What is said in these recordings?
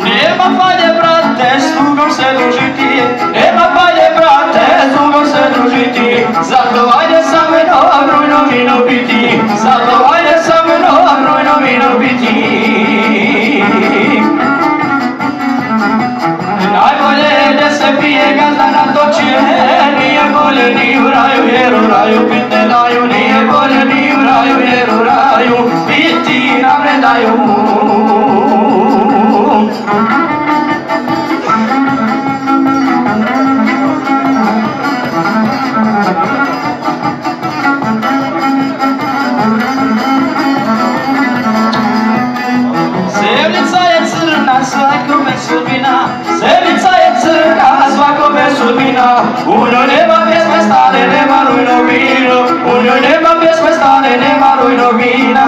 Nema valje, brate, s tugom se družiti, nema valje, brate, s tugom se družiti, zato ajde sa mnom rujno vino piti, zato ajde sa mnom rujno vino piti. Najbolje je da se pije gazda natočije, nije bolje ni u raju, jer u raju pit ne daju, nije bolje ni u raju, jer u raju piti nam ne daju. Zemljica je crna, svakome sudbina, zemljica je crna, svakome sudbina, u njoj nema pjesme stane, nema rujnog vina, u njoj nema pjesme stane, nema rujnog vina.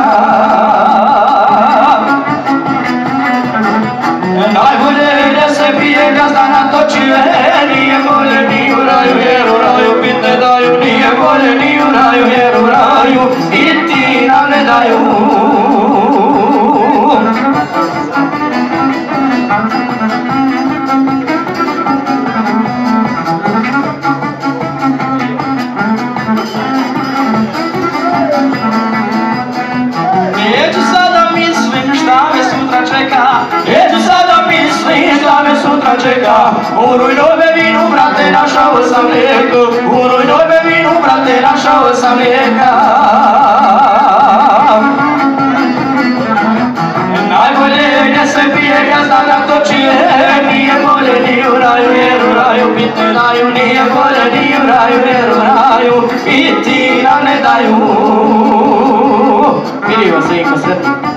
Najbolje je da se pije gazda natočije, nije bolje ni u raju, jer u raju pit ne daju, nije bolje ni u raju, jer u raju piti nam ne daju. Neću sada mislim šta me sutra čeka, neću sada mislim šta me sutra čeka, u rujnome vinu, brate, našao sam lijeko, u rujnome vinu, brate, našao sam lijeka. Najbolje je gdje se pije gazda natočije, nije bolje ni u raju, jer u raju pit ne daju, nije bolje ni u raju, jer u raju piti nam ne daju. Vidimo se i ko sretno.